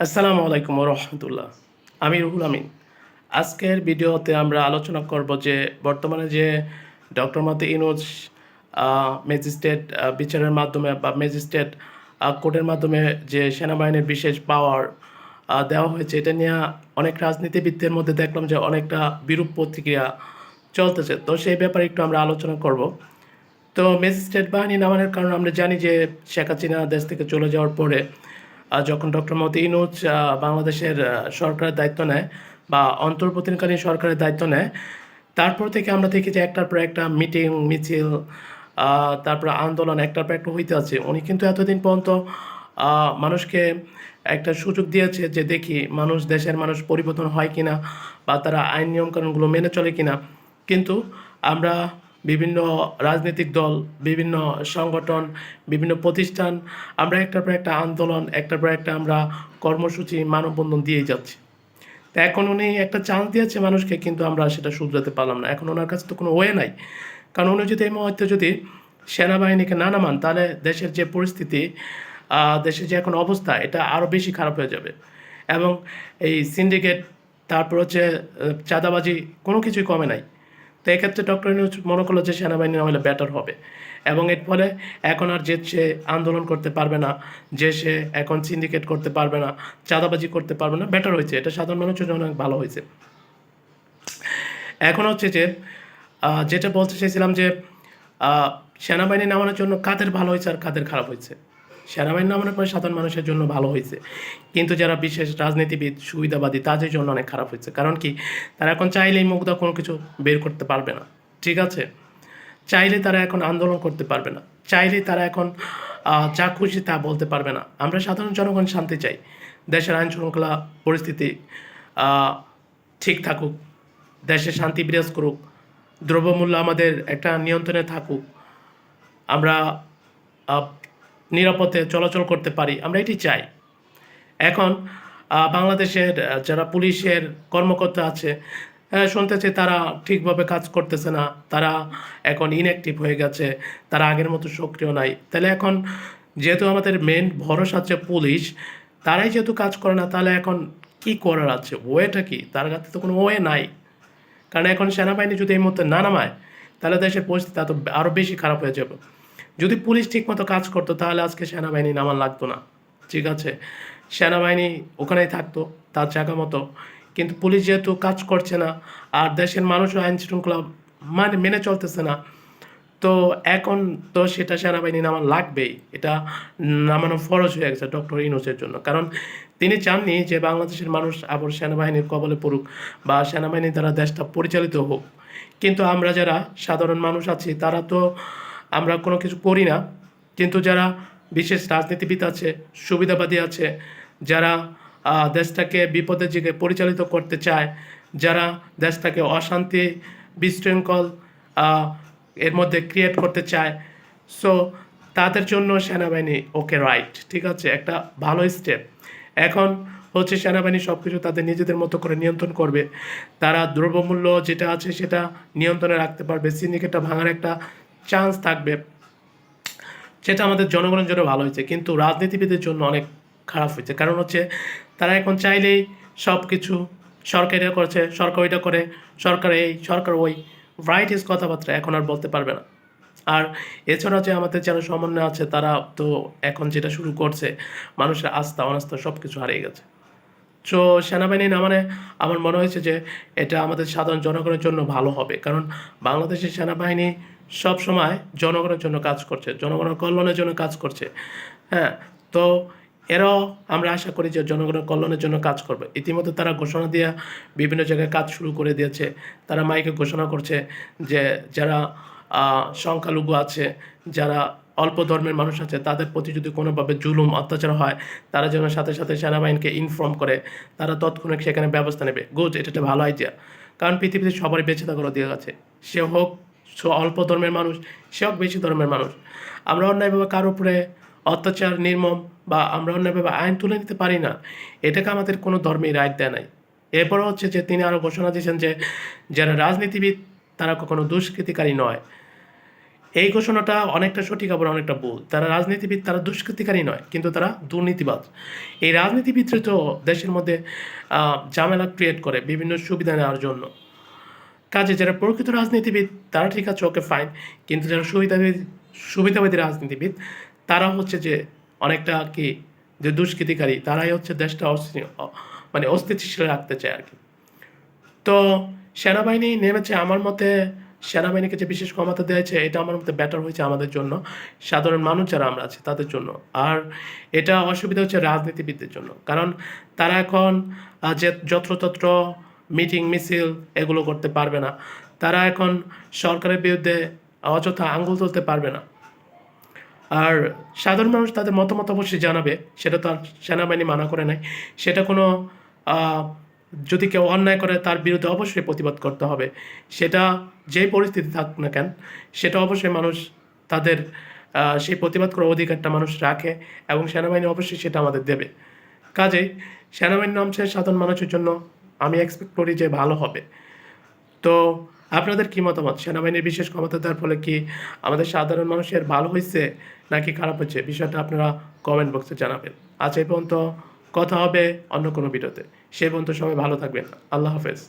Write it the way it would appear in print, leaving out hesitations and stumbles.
আসসালামু আলাইকুম রহমতুল্লাহ। আমি রুহুল আমিন। আজকের ভিডিওতে আমরা আলোচনা করব যে বর্তমানে যে ডক্টর মোহাম্মদ ইউনূস ম্যাজিস্ট্রেট বিচারের মাধ্যমে বা ম্যাজিস্ট্রেট কোর্টের মাধ্যমে যে সেনাবাহিনীর বিশেষ পাওয়ার দেওয়া হয়েছে, এটা নিয়ে অনেক রাজনীতিবিদদের মধ্যে দেখলাম যে অনেকটা বিরূপ প্রতিক্রিয়া চলতেছে। তো সেই ব্যাপারে একটু আমরা আলোচনা করব। তো ম্যাজিস্ট্রেট বাহিনী নামানোর কারণ আমরা জানি যে শেখ হাসিনা দেশ থেকে চলে যাওয়ার পরে যখন ডক্টর মোহাম্মদ ইউনূস বাংলাদেশের সরকারের দায়িত্ব নেয় বা অন্তর্বর্তীকালীন সরকারের দায়িত্ব নেয়, তারপর থেকে আমরা দেখি যে একটার পর একটা মিটিং মিছিল, তারপর আন্দোলন একটার পর একটা হইতে আছে। উনি কিন্তু এতদিন পর্যন্ত মানুষকে একটা সুযোগ দিয়েছে যে দেখি দেশের মানুষ পরিবর্তন হয় কিনা বা তারা আইন নিয়মকানুনগুলো মেনে চলে কিনা। কিন্তু আমরা বিভিন্ন রাজনৈতিক দল, বিভিন্ন সংগঠন, বিভিন্ন প্রতিষ্ঠান, আমরা একটার পর একটা আন্দোলন, একটার পর একটা আমরা কর্মসূচি, মানববন্ধন দিয়েই যাচ্ছি। তো এখন উনি একটা চান্স দিয়েছে মানুষকে, কিন্তু আমরা সেটা শুধরাতে পারলাম না। এখন ওনার কাছে তো কোনো ওয়ে নাই। কারণ উনি যদি এই মুহূর্তে যদি সেনাবাহিনীকে না নামান, তাহলে দেশের যে পরিস্থিতি, দেশের যে এখন অবস্থা, এটা আরও বেশি খারাপ হয়ে যাবে। এবং এই সিন্ডিকেট, তারপর হচ্ছে চাঁদাবাজি, কোনো কিছুই কমে নাই। তো এক্ষেত্রে ডক্টর ইউনূস মনে করলো যে সেনাবাহিনী নামালে বেটার হবে, এবং এর ফলে এখন আর যে সে আন্দোলন করতে পারবে না, যে সে এখন সিন্ডিকেট করতে পারবে না, চাঁদাবাজি করতে পারবে না। বেটার হয়েছে, এটা সাধারণ মানুষের জন্য অনেক ভালো হয়েছে। এখন হচ্ছে যে যেটা বলতে চাইছিলাম যে সেনাবাহিনী নামানোর জন্য কাদের ভালো হয়েছে আর কাদের খারাপ হয়েছে। সেনাবাহিনী নামানোর পরে সাধারণ মানুষের জন্য ভালো হয়েছে, কিন্তু যারা বিশেষ রাজনীতিবিদ, সুবিধাবাদী, তাদের জন্য অনেক খারাপ হয়েছে। কারণ কি, তারা এখন চাইলেই মুগ্ধা কোনো কিছু বের করতে পারবে না। ঠিক আছে, চাইলে তারা এখন আন্দোলন করতে পারবে না, চাইলে তারা এখন যা খুশি তা বলতে পারবে না। আমরা সাধারণ জনগণ শান্তি চাই, দেশের আইন শৃঙ্খলা পরিস্থিতি ঠিক থাকুক, দেশে শান্তি বিরাজ করুক, দ্রব্যমূল্য আমাদের একটা নিয়ন্ত্রণে থাকুক, আমরা নিরাপদে চলাচল করতে পারি, আমরা এটি চাই। এখন বাংলাদেশের যারা পুলিশের কর্মকর্তা আছে, শুনতেছি তারা ঠিকভাবে কাজ করতেছে না, তারা এখন ইনঅ্যাক্টিভ হয়ে গেছে, তারা আগের মতো সক্রিয় নাই। তাহলে এখন যেহেতু আমাদের মেন ভরসা আছে পুলিশ, তারাই যেহেতু কাজ করে না, তাহলে এখন কি করার আছে? ওয়েটা কি? তার কাছে তো কোনো ওয়ে নাই। কারণ এখন সেনাবাহিনী যদি এই মুহূর্তে না নামায়, তাহলে দেশের পরিস্থিতি এত আরও বেশি খারাপ হয়ে যাবে। যদি পুলিশ ঠিকমতো কাজ করতো, তাহলে আজকে সেনাবাহিনী নামান লাগতো না। ঠিক আছে, সেনাবাহিনী ওখানেই থাকতো তার জায়গা মতো। কিন্তু পুলিশ যেহেতু কাজ করছে না, আর দেশের মানুষও আইন শৃঙ্খলা মেনে চলতেছে না, তো এখন তো সেটা সেনাবাহিনী নামান লাগবেই। এটা নামানো ফরজ হয়ে গেছে ডক্টর ইউনূসের জন্য। কারণ তিনি চাননি যে বাংলাদেশের মানুষ আবার সেনাবাহিনীর কবলে পড়ুক বা সেনাবাহিনীর দ্বারা দেশটা পরিচালিত হোক। কিন্তু আমরা যারা সাধারণ মানুষ আছি, তারা তো আমরা কোনো কিছু করি না। কিন্তু যারা বিশেষ রাজনীতিবিদ আছে, সুবিধাবাদী আছে, যারা দেশটাকে বিপদের দিকে পরিচালিত করতে চায়, যারা দেশটাকে অশান্তি, বিশৃঙ্খল এর মধ্যে ক্রিয়েট করতে চায়, সো তাদের জন্য সেনাবাহিনী ওকে রাইট, ঠিক আছে, একটা ভালো স্টেপ। এখন হচ্ছে সেনাবাহিনী সব কিছু তাদের নিজেদের মতো করে নিয়ন্ত্রণ করবে। তারা দ্রব্যমূল্য যেটা আছে সেটা নিয়ন্ত্রণে রাখতে পারবে, সিন্ডিকেটটা ভাঙার একটা চান্স থাকবে, যেটা আমাদের জনগণের জন্য ভালো হয়েছে। কিন্তু রাজনীতিবিদের জন্য অনেক খারাপ হয়েছে। কারণ হচ্ছে তারা এখন চাইলেই সব কিছু, সরকার এটা করেছে, সরকার ওইটা করে, সরকার এই, সরকার ওই, ভ্যারাইটিস কথাবার্তা এখন আর বলতে পারবে না। আর এছাড়া যে আমাদের যারা সমন্বয় আছে, তারা তো এখন যেটা শুরু করছে, মানুষের আস্থা অনাস্থা সব কিছু হারিয়ে গেছে। সো সেনাবাহিনী না মানে আমার মনে হয়েছে যে এটা আমাদের সাধারণ জনগণের জন্য ভালো হবে। কারণ বাংলাদেশের সেনাবাহিনী সবসময় জনগণের জন্য কাজ করছে, জনগণের কল্যাণের জন্য কাজ করছে। হ্যাঁ, তো এরাও আমরা আশা করি যে জনগণের কল্যাণের জন্য কাজ করবে। ইতিমধ্যে তারা ঘোষণা দিয়ে বিভিন্ন জায়গায় কাজ শুরু করে দিয়েছে। তারা মাইকে ঘোষণা করছে যে যারা সংখ্যালঘু আছে, যারা অল্প ধর্মের মানুষ আছে, তাদের প্রতি যদি কোনোভাবে জুলুম অত্যাচার হয়, তারা যেন সাথে সাথে সেনাবাহিনীকে ইনফর্ম করে, তারা তৎক্ষণাৎ সেখানে ব্যবস্থা নেবে। গুড, এটা একটা ভালো আইডিয়া। কারণ পৃথিবীতে সবারই বেঁচে থাকার অধিকার আছে, সে হোক অল্প ধর্মের মানুষ, সে হোক বেশি ধর্মের মানুষ। আমরা অন্যায়ভাবে কারোর উপরে অত্যাচার, নির্মম, বা আমরা অন্যায়ভাবে আইন তুলে নিতে পারি না, এটাকে আমাদের কোনো ধর্মেই রাইট দেয় নাই। এরপর হচ্ছে যে তিনি আরও ঘোষণা দিয়েছেন যে যারা রাজনীতিবিদ, তারা কখনো দুষ্কৃতিকারী নয়। এই ঘোষণাটা অনেকটা সঠিক আবার অনেকটা ভুল। তারা রাজনীতিবিদ, তারা দুষ্কৃতিকারী নয়, কিন্তু তারা দুর্নীতিবাজ। এই রাজনীতিবিদরা তো দেশের মধ্যে ঝামেলা ক্রিয়েট করে বিভিন্ন সুবিধা নেওয়ার জন্য। কাজে যারা প্রকৃত রাজনীতিবিদ তারা ঠিক আছে, ওকে ফাইন, কিন্তু যারা সুবিধাবাদী রাজনীতিবিদ তারা হচ্ছে যে অনেকটা কি যে দুষ্কৃতিকারী, তারাই হচ্ছে দেশটা মানে অস্থিতিশীল রাখতে চায় আর কি। তো সেনাবাহিনী নেমেছে, আমার মতে সেনাবাহিনীকে যে বিশেষ ক্ষমতা দেওয়া হয়েছে এটা আমার মতে বেটার হয়েছে আমাদের জন্য, সাধারণ মানুষ যারা আমরা আছি তাদের জন্য। আর এটা অসুবিধা হচ্ছে রাজনীতিবিদদের জন্য, কারণ তারা এখন যে যত্রতত্র মিটিং মিছিল এগুলো করতে পারবে না। তারা এখন সরকারের বিরুদ্ধে অযথা আঙ্গুল তুলতে পারবে না। আর সাধারণ মানুষ তাদের মতামত অবশ্যই জানাবে, সেটা তো আর সেনাবাহিনী মানা করে নাই। সেটা কোনো আহ, যদি কেউ অন্যায় করে তার বিরুদ্ধে অবশ্যই প্রতিবাদ করতে হবে, সেটা যেই পরিস্থিতি থাক না কেন, সেটা অবশ্যই মানুষ তাদের সেই প্রতিবাদ করার অধিকারটা মানুষ রাখে, এবং সেনাবাহিনী অবশ্যই সেটা আমাদের দেবে। কাজেই সেনাবাহিনী নামছে সাধারণ মানুষের জন্য, আমি এক্সপেক্ট করি যে ভালো হবে। তো আপনাদের কি মতামত? সেনাবাহিনীর বিশেষ ক্ষমতা দেওয়ার ফলে কি আমাদের সাধারণ মানুষের ভালো হয়েছে নাকি খারাপ হয়েছে? বিষয়টা আপনারা কমেন্ট বক্সে জানাবেন। আজ এই পর্যন্ত, কথা হবে অন্য কোনো ভিডিওতে। সে পর্যন্ত সবাই ভালো থাকবেন। আল্লাহ হাফেজ।